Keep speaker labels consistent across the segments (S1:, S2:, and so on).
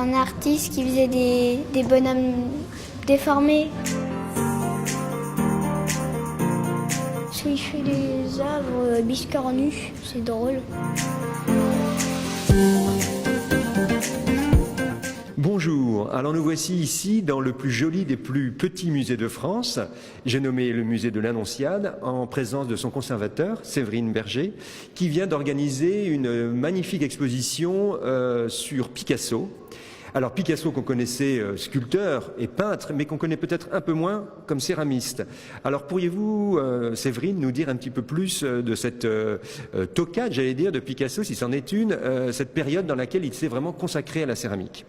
S1: un artiste qui faisait des bonhommes déformés. Parce qu'il fait des œuvres biscornues, c'est drôle.
S2: Bonjour, alors nous voici ici dans le plus joli des plus petits musées de France. J'ai nommé le musée de l'Annonciade en présence de son conservateur, Séverine Berger, qui vient d'organiser une magnifique exposition sur Picasso. Alors Picasso qu'on connaissait sculpteur et peintre, mais qu'on connaît peut-être un peu moins comme céramiste. Alors pourriez-vous, Séverine, nous dire un petit peu plus de cette toccade, j'allais dire, de Picasso, si c'en est une, cette période dans laquelle il s'est vraiment consacré à la céramique?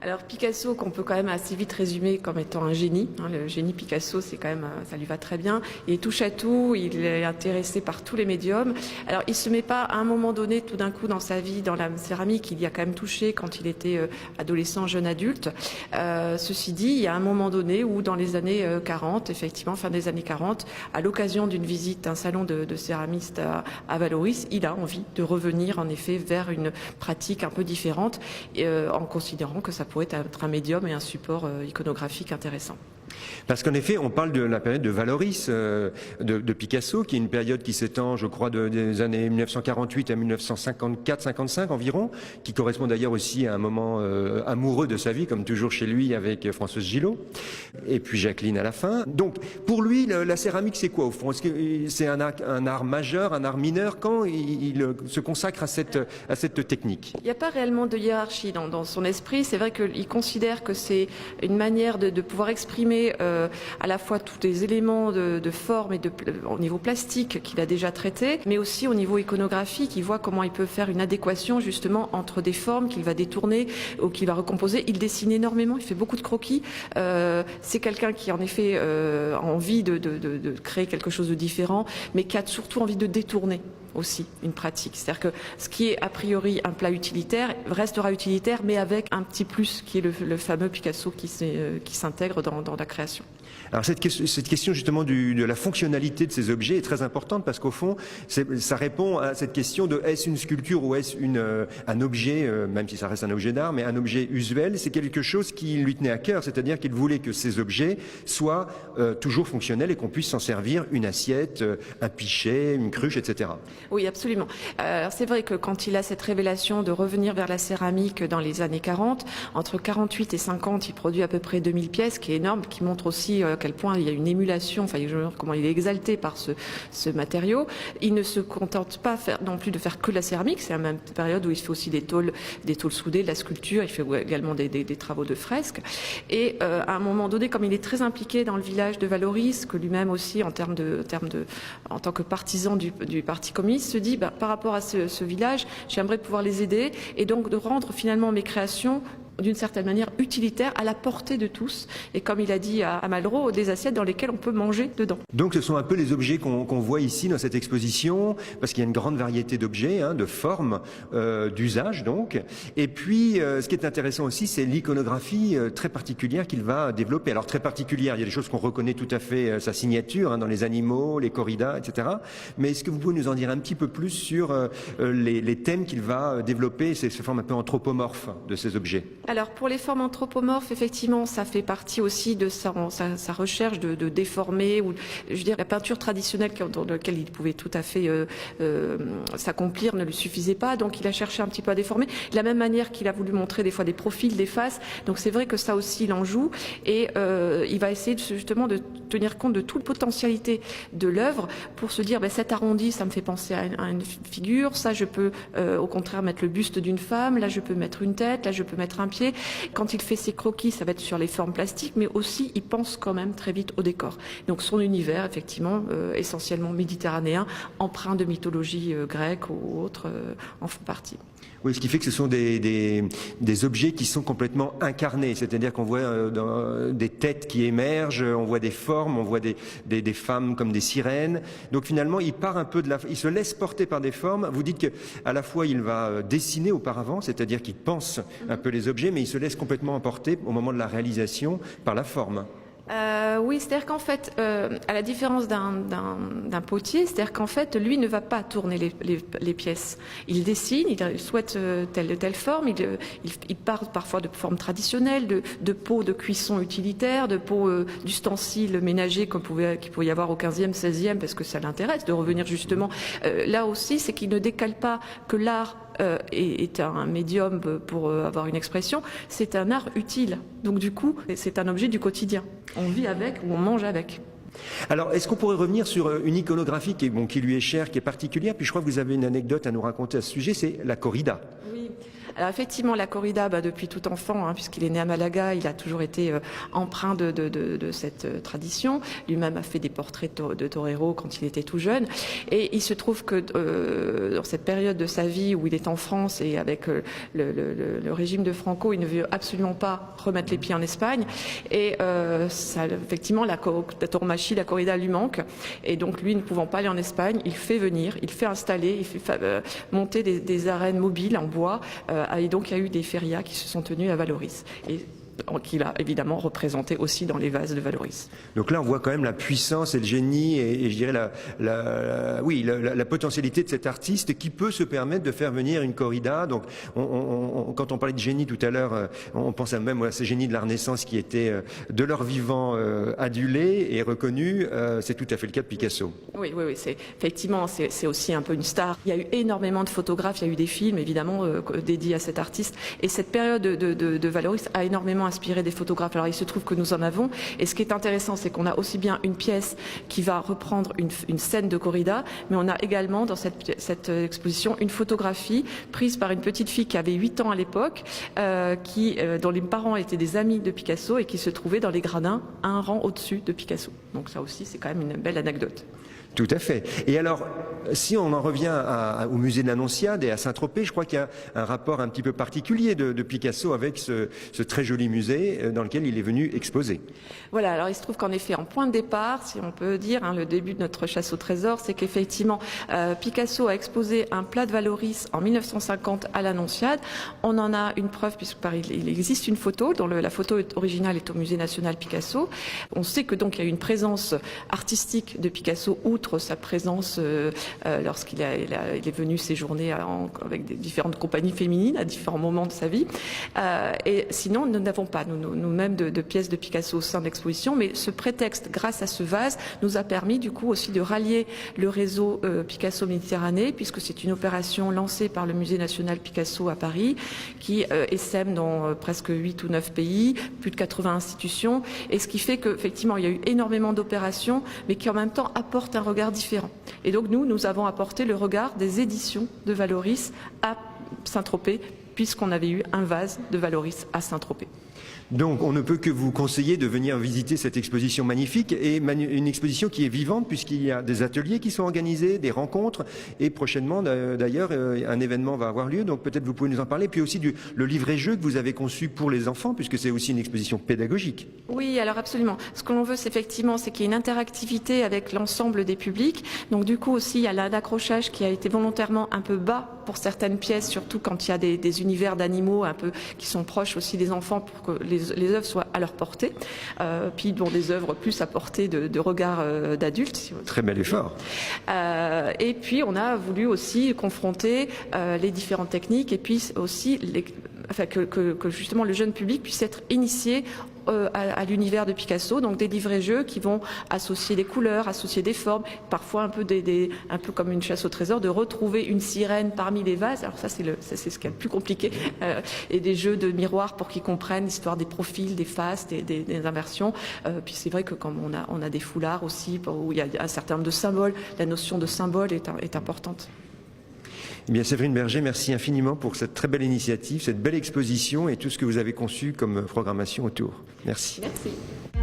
S3: Alors Picasso, qu'on peut quand même assez vite résumer comme étant un génie. Le génie Picasso, c'est quand même, ça lui va très bien. Il touche à tout, il est intéressé par tous les médiums. Alors il se met pas à un moment donné, tout d'un coup dans sa vie, dans la céramique, il y a quand même touché quand il était adolescent, jeune adulte. Ceci dit, il y a un moment donné où dans les années 40, effectivement, fin des années 40, à l'occasion d'une visite d'un salon de céramistes à Valoris, il a envie de revenir en effet vers une pratique un peu différente, en considérant que ça pourrait être un médium et un support iconographique intéressant.
S2: Parce qu'en effet, on parle de la période de Valoris, de Picasso, qui est une période qui s'étend, je crois, des années 1948 à 1954-55 environ, qui correspond d'ailleurs aussi à un moment amoureux de sa vie, comme toujours chez lui avec Françoise Gillot, et puis Jacqueline à la fin. Donc, pour lui, la céramique, c'est quoi au fond? Est-ce que c'est un art majeur, un art mineur? Quand il se consacre à cette technique?
S3: Il n'y a pas réellement de hiérarchie dans son esprit. C'est vrai qu'il considère que c'est une manière de pouvoir exprimer à la fois tous les éléments de forme et au niveau plastique qu'il a déjà traités, mais aussi au niveau iconographique. Il voit comment il peut faire une adéquation justement entre des formes qu'il va détourner ou qu'il va recomposer. Il dessine énormément, il fait beaucoup de croquis. C'est quelqu'un qui en effet a envie de créer quelque chose de différent, mais qui a surtout envie de détourner aussi une pratique. C'est-à-dire que ce qui est a priori un plat utilitaire restera utilitaire, mais avec un petit plus qui est le fameux Picasso qui s'intègre dans la création.
S2: Alors cette question justement de la fonctionnalité de ces objets est très importante parce qu'au fond, ça répond à cette question de est-ce une sculpture ou est-ce un objet, même si ça reste un objet d'art, mais un objet usuel. C'est quelque chose qui lui tenait à cœur, c'est-à-dire qu'il voulait que ces objets soient toujours fonctionnels et qu'on puisse s'en servir une assiette, un pichet, une cruche, etc.
S3: Oui, absolument. Alors c'est vrai que quand il a cette révélation de revenir vers la céramique dans les années 40, entre 48 et 50, il produit à peu près 2000 pièces, qui est énorme, qui montre aussi à quel point il y a une émulation, enfin comment il est exalté par ce matériau. Il ne se contente pas non plus de faire que la céramique, c'est la même période où il fait aussi des tôles soudées, de la sculpture, il fait également des travaux de fresques. Et à un moment donné, comme il est très impliqué dans le village de Valoris, que lui-même aussi en tant que partisan du Parti communiste, se dit par rapport à ce village, j'aimerais pouvoir les aider et donc de rendre finalement mes créations d'une certaine manière utilitaire, à la portée de tous, et comme il a dit à Malraux, des assiettes dans lesquelles on peut manger dedans.
S2: Donc ce sont un peu les objets qu'on voit ici dans cette exposition, parce qu'il y a une grande variété d'objets, de formes, d'usages donc. Et puis ce qui est intéressant aussi, c'est l'iconographie très particulière qu'il va développer. Alors très particulière, il y a des choses qu'on reconnaît tout à fait sa signature, dans les animaux, les corridas, etc. Mais est-ce que vous pouvez nous en dire un petit peu plus sur les thèmes qu'il va développer, ces formes un peu anthropomorphes de ces objets?
S3: Alors pour les formes anthropomorphes, effectivement, ça fait partie aussi de sa recherche de déformer, ou je veux dire la peinture traditionnelle dans laquelle il pouvait tout à fait s'accomplir ne lui suffisait pas, donc il a cherché un petit peu à déformer. De la même manière qu'il a voulu montrer des fois des profils, des faces, donc c'est vrai que ça aussi il en joue, et il va essayer justement de tenir compte de toute potentialité de l'œuvre pour se dire cet arrondi, ça me fait penser à une figure, ça je peux au contraire mettre le buste d'une femme, là je peux mettre une tête, là je peux mettre un pied. Quand il fait ses croquis, ça va être sur les formes plastiques, mais aussi il pense quand même très vite au décor. Donc son univers, effectivement, essentiellement méditerranéen, empreint de mythologie grecque ou autre, en font partie.
S2: Oui, ce qui fait que ce sont des objets qui sont complètement incarnés, c'est-à-dire qu'on voit des têtes qui émergent, on voit des formes, on voit des femmes comme des sirènes. Donc finalement, il part un peu il se laisse porter par des formes. Vous dites qu'à la fois il va dessiner auparavant, c'est-à-dire qu'il pense un peu les objets, mais il se laisse complètement emporter au moment de la réalisation par la forme.
S3: Oui, c'est-à-dire qu'en fait, à la différence d'un potier, c'est-à-dire qu'en fait, lui ne va pas tourner les pièces. Il dessine, il souhaite telle forme, il part parfois de formes traditionnelles, de pots de cuisson utilitaires, de pots d'ustensiles ménagers qu'il pouvait y avoir au 15e, 16e, parce que ça l'intéresse de revenir justement. Là aussi, c'est qu'il ne décale pas que l'art est un médium pour avoir une expression, c'est un art utile. Donc du coup, c'est un objet du quotidien. On vit avec ou on mange avec.
S2: Alors, est-ce qu'on pourrait revenir sur une iconographie qui lui est chère, qui est particulière? Puis je crois que vous avez une anecdote à nous raconter à ce sujet, c'est la corrida.
S3: Oui. Alors effectivement, la corrida, depuis tout enfant, puisqu'il est né à Malaga, il a toujours été empreint de cette tradition. Lui-même a fait des portraits de torero quand il était tout jeune. Et il se trouve que dans cette période de sa vie où il est en France et avec le régime de Franco, il ne veut absolument pas remettre les pieds en Espagne. Et effectivement, la tauromachie, la corrida lui manque. Et donc lui, ne pouvant pas aller en Espagne, il fait venir, il fait installer, il fait monter des arènes mobiles en bois. Et donc il y a eu des férias qui se sont tenus à Vallauris. Et qu'il a évidemment représenté aussi dans les vases de Vallauris. Donc
S2: là, on voit quand même la puissance et le génie et je dirais la potentialité de cet artiste qui peut se permettre de faire venir une corrida. Donc, quand on parlait de génie tout à l'heure, on pense même à ces génies de la Renaissance qui étaient de leur vivant adulés et reconnus. C'est tout à fait le cas de Picasso.
S3: Oui, effectivement, c'est aussi un peu une star. Il y a eu énormément de photographes, il y a eu des films évidemment dédiés à cet artiste. Et cette période de Vallauris a énormément inspiré des photographes. Alors il se trouve que nous en avons, et ce qui est intéressant, c'est qu'on a aussi bien une pièce qui va reprendre une scène de corrida, mais on a également dans cette exposition une photographie prise par une petite fille qui avait 8 ans à l'époque, dont les parents étaient des amis de Picasso et qui se trouvait dans les gradins un rang au-dessus de Picasso. Donc ça aussi, c'est quand même une belle anecdote.
S2: Tout à fait. Et alors, si on en revient au musée de l'Annonciade et à Saint-Tropez, je crois qu'il y a un rapport un petit peu particulier de Picasso avec ce très joli musée dans lequel il est venu exposer.
S3: Voilà, alors il se trouve qu'en effet, en point de départ, si on peut dire, le début de notre chasse au trésor, c'est qu'effectivement, Picasso a exposé un plat de Vallauris en 1950 à l'Annonciade. On en a une preuve, puisqu'il existe une photo, dont la photo originale est au Musée national Picasso. On sait que donc il y a eu une présence artistique de Picasso, outre sa présence lorsqu'il est venu séjourner avec des différentes compagnies féminines à différents moments de sa vie. Et sinon, nous n'avons pas nous-mêmes de pièces de Picasso au sein de l'exposition, mais ce prétexte, grâce à ce vase, nous a permis du coup aussi de rallier le réseau Picasso Méditerranée, puisque c'est une opération lancée par le Musée national Picasso à Paris, qui essaime dans presque 8 ou 9 pays, plus de 80 institutions, et ce qui fait qu'effectivement, il y a eu énormément d'opérations, mais qui en même temps apportent un regard différent. Et donc nous avons apporté le regard des éditions de Vallauris à Saint-Tropez, puisqu'on avait eu un vase de Vallauris à Saint-Tropez.
S2: Donc on ne peut que vous conseiller de venir visiter cette exposition magnifique, et une exposition qui est vivante puisqu'il y a des ateliers qui sont organisés, des rencontres, et prochainement d'ailleurs un événement va avoir lieu, donc peut-être vous pouvez nous en parler, puis aussi le livret-jeu que vous avez conçu pour les enfants, puisque c'est aussi une exposition pédagogique.
S3: Oui, alors absolument. Ce que l'on veut, c'est effectivement, c'est qu'il y ait une interactivité avec l'ensemble des publics. Donc du coup aussi, il y a l'accrochage qui a été volontairement un peu bas pour certaines pièces, surtout quand il y a des univers d'animaux un peu qui sont proches aussi des enfants, pour que les œuvres soient à leur portée, puis des œuvres plus à portée de regard d'adultes.
S2: Très bel effort.
S3: Et puis on a voulu aussi confronter les différentes techniques, et puis aussi que justement le jeune public puisse être initié à l'univers de Picasso, donc des livrets-jeux qui vont associer des couleurs, associer des formes, parfois un peu comme une chasse au trésor, de retrouver une sirène parmi les vases. Alors ça c'est ce qui est le plus compliqué, et des jeux de miroirs pour qu'ils comprennent l'histoire des profils, des faces, des inversions. Puis c'est vrai que comme on a des foulards aussi où il y a un certain nombre de symboles, la notion de symbole est importante.
S2: Eh bien, Séverine Berger, merci infiniment pour cette très belle initiative, cette belle exposition et tout ce que vous avez conçu comme programmation autour. Merci.
S3: Merci.